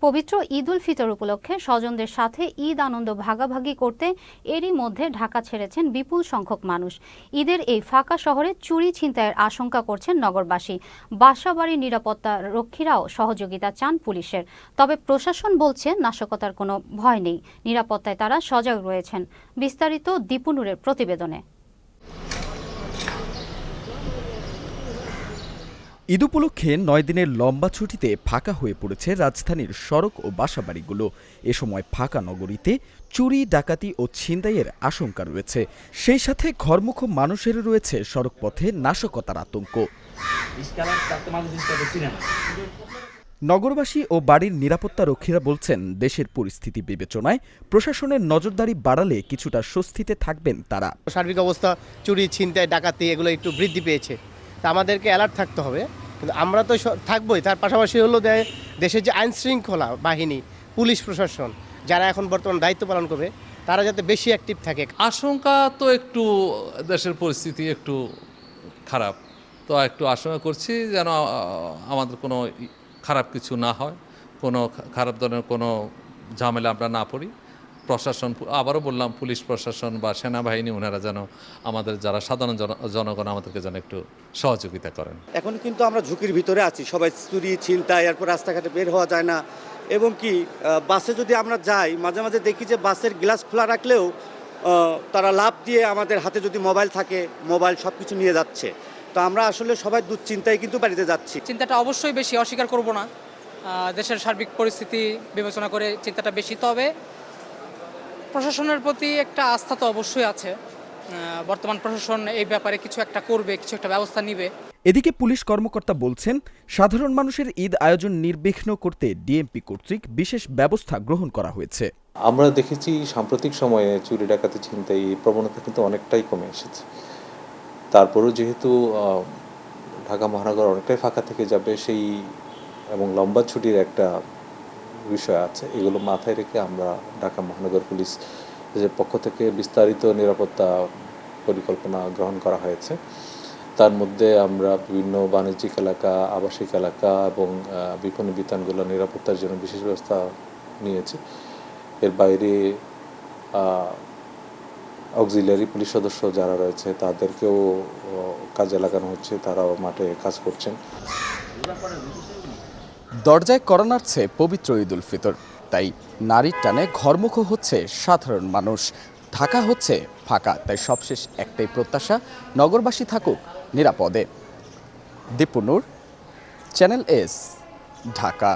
পবিত্র ঈদ উল ফিতর উপলক্ষে স্বজনদের সাথে ঈদ আনন্দ ভাগাভাগি করতে এরই মধ্যে ঢাকা ছেড়েছেন বিপুল সংখ্যক মানুষ। ঈদের এই ফাঁকা শহরে চুরি ছিনতাইয়ের আশঙ্কা করছেন নগরবাসী। বাসাবাড়ির নিরাপত্তা রক্ষীরাও সহযোগিতা চান পুলিশের। তবে প্রশাসন বলছে নাশকতার কোনো ভয় নেই, নিরাপত্তায় তারা সজাগ রয়েছেন। বিস্তারিত দীপুনুরের প্রতিবেদনে। ঈদ উপলক্ষে ৯ দিনের লম্বা ছুটিতে ফাঁকা হয়ে পড়েছে রাজধানীর সড়ক ও বাসাবাড়িগুলো। এ সময় ফাঁকা নগরীতে চুরি, ডাকাতি ও ছিনতাইয়ের আশঙ্কা রয়েছে। সেই সাথে ঘরমুখ মানুষের রয়েছে সড়কপথে নাশকতার আতঙ্ক। নগরবাসী ও বাড়ির নিরাপত্তা রক্ষীরা বলছেন, দেশের পরিস্থিতি বিবেচনায় প্রশাসনের নজরদারি বাড়ালে কিছুটা স্বস্তিতে থাকবেন তারা। সার্বিক অবস্থা চুরি, ছিনতাই, ডাকাতি এগুলো একটু বৃদ্ধি পেয়েছে, তা আমাদেরকে অ্যালার্ট থাকতে হবে। কিন্তু আমরা তো থাকবোই, তার পাশাপাশি হলো দেশের যে আইন শৃঙ্খলা বাহিনী, পুলিশ প্রশাসন যারা এখন বর্তমান দায়িত্ব পালন করবে, তারা যাতে বেশি অ্যাক্টিভ থাকে। আশঙ্কা তো একটু, দেশের পরিস্থিতি একটু খারাপ, তো একটু আশঙ্কা করছি যেন আমাদের কোনো খারাপ কিছু না হয়, কোনো খারাপ ধরনের কোনো ঝামেলা আমরা না পড়ি। প্রশাসন, আবারও বললাম, পুলিশ প্রশাসন বা সেনাবাহিনী, ওনারা যেন আমাদের যারা সাধারণ জনগণ আমাদেরকে যেন একটু সহযোগিতা করেন। এখন কিন্তু আমরা ঝুঁকির ভিতরে আছি, সবাই চুরি, ছিনতাই, এরপর রাস্তাঘাটে বের হওয়া যায় না। এবং কি বাসে যদি আমরা যাই, মাঝে মাঝে দেখি যে বাসের গ্লাস খোলা রাখলেও তারা লাফ দিয়ে আমাদের হাতে যদি মোবাইল থাকে, মোবাইল সব কিছু নিয়ে যাচ্ছে। তো আমরা আসলে সবাই দুশ্চিন্তায় কিন্তু বাড়িতে যাচ্ছি। চিন্তাটা অবশ্যই বেশি, অস্বীকার করব না। দেশের সার্বিক পরিস্থিতি বিবেচনা করে চিন্তাটা বেশি। তবে প্রশাসনের প্রতি একটা আস্থা তো অবশ্যই আছে। বর্তমান প্রশাসন এই ব্যাপারে কিছু একটা করবে, কিছু একটা ব্যবস্থা নিবে। এদিকে পুলিশ কর্মকর্তা বলছেন, সাধারণ মানুষের ঈদ আয়োজন নির্বিঘ্ন করতে ডিএমপি কর্তৃক বিশেষ ব্যবস্থা গ্রহণ করা হয়েছে। আমরা দেখেছি সাম্প্রতিক সময়ে চুরি, ডাকাতি, ছিনতাই এই প্রবণতা কিন্তু অনেকটাই কমে এসেছে। তারপরেও যেহেতু ঢাকা মহানগর অনেকটাই ফাঁকা থেকে যাবে, সেই এবং লম্বা ছুটির একটা বিষয় আছে, এগুলো মাথায় রেখে আমরা ঢাকা মহানগর পুলিশের পক্ষ থেকে বিস্তারিত নিরাপত্তা পরিকল্পনা গ্রহণ করা হয়েছে। তার মধ্যে আমরা বিভিন্ন বাণিজ্যিক এলাকা, আবাসিক এলাকা এবং বিপণী বিতানগুলো নিরাপত্তার জন্য বিশেষ ব্যবস্থা নিয়েছি। এর বাইরে অক্সিলারি পুলিশ সদস্য যারা রয়েছে তাদেরকেও কাজে লাগানো হচ্ছে, তারাও মাঠে কাজ করছেন। দরজায় কড়া নাড়ছে পবিত্র ঈদ উল ফিতর, তাই নারীর টানে ঘরমুখ হচ্ছে সাধারণ মানুষ। ঢাকা হচ্ছে ফাঁকা, তাই সবশেষ একটাই প্রত্যাশা, নগরবাসী থাকুক নিরাপদে। দীপুনুর, চ্যানেল এস, ঢাকা।